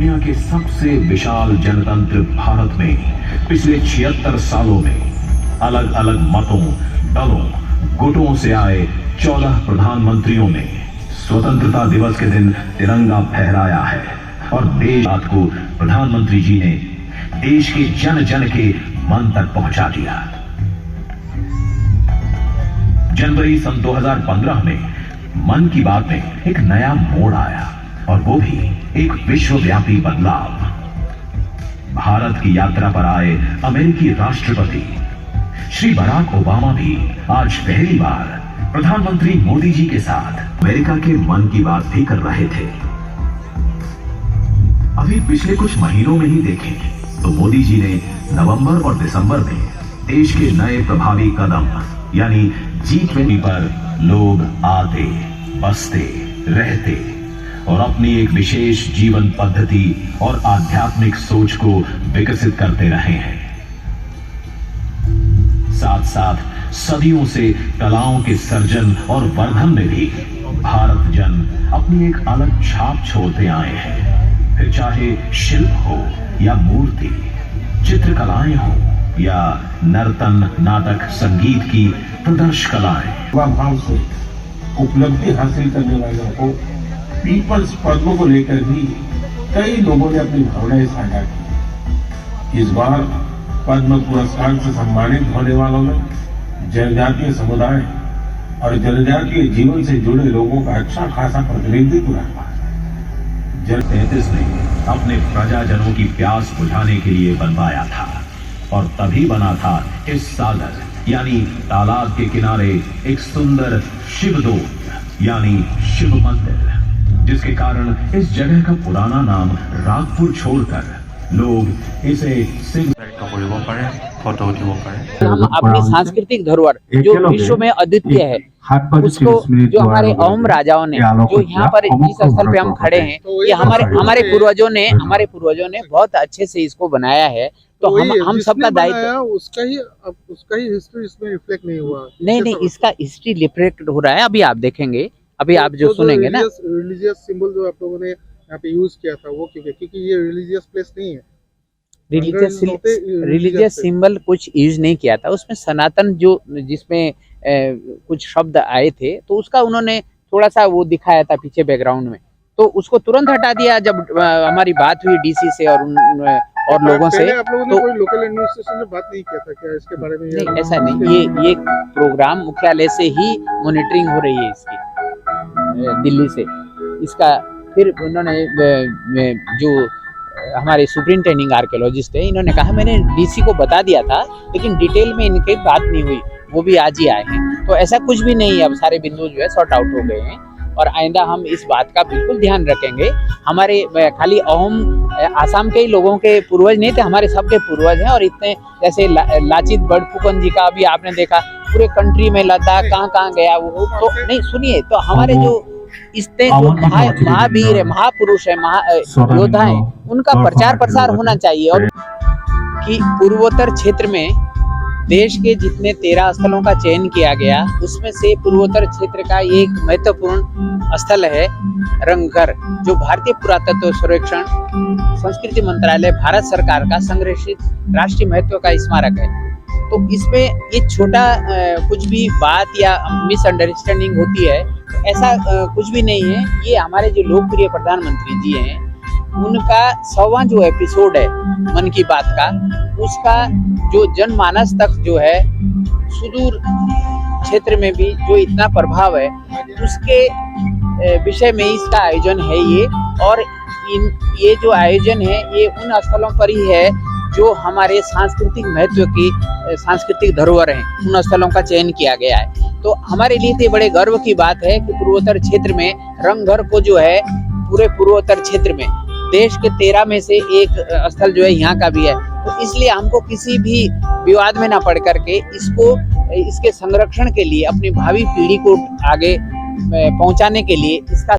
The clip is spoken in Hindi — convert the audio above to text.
दुनिया के सबसे विशाल जनतंत्र भारत में पिछले 76 सालों में अलग अलग मतों, दलों, गुटों से आए 14 प्रधानमंत्रियों ने स्वतंत्रता दिवस के दिन तिरंगा फहराया है और देश को प्रधानमंत्री जी ने देश के जन जन के मन तक पहुंचा दिया। जनवरी सन 2015 में मन की बात में एक नया मोड़ आया और वो भी एक विश्वव्यापी बदलाव। भारत की यात्रा पर आए अमेरिकी राष्ट्रपति श्री बराक ओबामा भी आज पहली बार प्रधानमंत्री मोदी जी के साथ अमेरिका के मन की बात भी कर रहे थे। अभी पिछले कुछ महीनों में ही देखें तो मोदी जी ने नवंबर और दिसंबर में देश के नए प्रभावी कदम यानी G20 पर लोग आते, बसते, रहते और अपनी एक विशेष जीवन पद्धति और आध्यात्मिक सोच को विकसित करते रहे हैं। साथ साथ सदियों से कलाओं के सर्जन और वर्धन में भी भारत जन अपनी एक अलग छाप छोड़ते आए हैं। फिर चाहे शिल्प हो या मूर्ति, चित्रकलाएं हो या नर्तन, नाटक, संगीत की प्रदर्श कलाएं। भाव से उपलब्धि हासिल करने वालों को पीपल्स पद्म को लेकर भी कई लोगों ने अपनी भावनाएं साझा की। इस बार पद्म पुरस्कार से सम्मानित होने वालों में जनजातीय समुदाय और जनजातीय जीवन से जुड़े लोगों का अच्छा खासा प्रतिनिधित्व रहा। 33 ने अपने प्रजाजनों की प्यास बुझाने के लिए बनवाया था और तभी बना था इस सागर यानी तालाब के किनारे एक सुंदर शिवदोल यानी शिव मंदिर, जिसके कारण इस जगह का पुराना नाम रागपुर छोड़कर लोग इसे शिव हम अपनी सांस्कृतिक धरोहर जो विश्व में अद्वितीय है उसको, जो हमारे अहोम राजाओं ने, जो यहाँ पर जिस स्थल पे हम खड़े हैं, ये हमारे पूर्वजों ने बहुत अच्छे से इसको बनाया है। तो हम सबका दायित्व, उसका ही हिस्ट्री इसमें रिफ्लेक्ट नहीं हुआ। नहीं, इसका हिस्ट्री रिफ्लेक्ट हो रहा है। अभी आप देखेंगे, अभी आप जो सुनेंगे ना, रिलीजियस सिंबल जो आप लोगों ने यहाँ पे यूज किया था वो क्योंकि ये रिलीजियस प्लेस नहीं है। रिलीजियस सिंबल कुछ यूज नहीं किया था उसमें। सनातन जो जिसमें कुछ शब्द आए थे तो उसका उन्होंने थोड़ा सा वो दिखाया था पीछे बैकग्राउंड में, तो उसको तुरंत हटा दिया जब हमारी बात हुई डीसी से और लोगों से। आप लोगों ने कोई लोकल एडमिनिस्ट्रेशन से बात नहीं किया था क्या इसके बारे में? नहीं, ऐसा नहीं। ये प्रोग्राम मुख्यालय से ही मॉनिटरिंग हो रही है इसकी, दिल्ली से। इसका फिर उन्होंने जो हमारे सुपरिंटेंडिंग आर्कियोलॉजिस्ट है, इन्होंने कहा मैंने डीसी को बता दिया था लेकिन डिटेल में इनकी बात नहीं हुई, वो भी आज ही आए हैं। तो ऐसा कुछ भी नहीं है, अब सारे बिंदु जो है सॉर्ट आउट हो गए हैं और आइंदा हम इस बात का बिल्कुल ध्यान रखेंगे। हमारे खाली अहोम आसाम के ही लोगों के पूर्वज नहीं थे, हमारे सबके पूर्वज हैं। और इतने जैसे लाचित बड़फुकन जी का अभी आपने देखा, पूरे कंट्री में लद्दाख कहाँ गया वो। तो नहीं, सुनिए, तो हमारे जो इतने जो महावीर है, महापुरुष है, योद्धा है, उनका प्रचार प्रसार होना चाहिए। और कि पूर्वोत्तर क्षेत्र में देश के जितने 13 स्थलों का चयन किया गया उसमें से पूर्वोत्तर क्षेत्र का एक महत्वपूर्ण स्थल है रंगघर, जो भारतीय पुरातत्व सर्वेक्षण संस्कृति मंत्रालय भारत सरकार का संरक्षित राष्ट्रीय महत्व का स्मारक है। तो इसमें ये छोटा कुछ भी बात या मिसअंडरस्टैंडिंग होती है, तो ऐसा कुछ भी नहीं है। ये हमारे जो लोकप्रिय प्रधानमंत्री जी हैं, उनका 100वां जो एपिसोड है मन की बात का, उसका जो जनमानस तक जो है सुदूर क्षेत्र में भी जो इतना प्रभाव है, उसके विषय में इसका आयोजन है ये। और ये जो आयोजन है ये उन स्थलों पर ही है जो हमारे सांस्कृतिक महत्व की सांस्कृतिक धरोहर हैं, उन स्थलों का चयन किया गया है। तो हमारे लिए तो बड़े गर्व की बात है कि पूर्वोत्तर क्षेत्र में रंगघर को जो है, पूरे पूर्वोत्तर क्षेत्र में देश के 13 में से एक स्थल जो है यहाँ का भी है। तो इसलिए हमको किसी भी विवाद में ना पड़ करके इसके संरक्षण के लिए, अपनी भावी पीढ़ी को आगे पहुंचाने के लिए इसका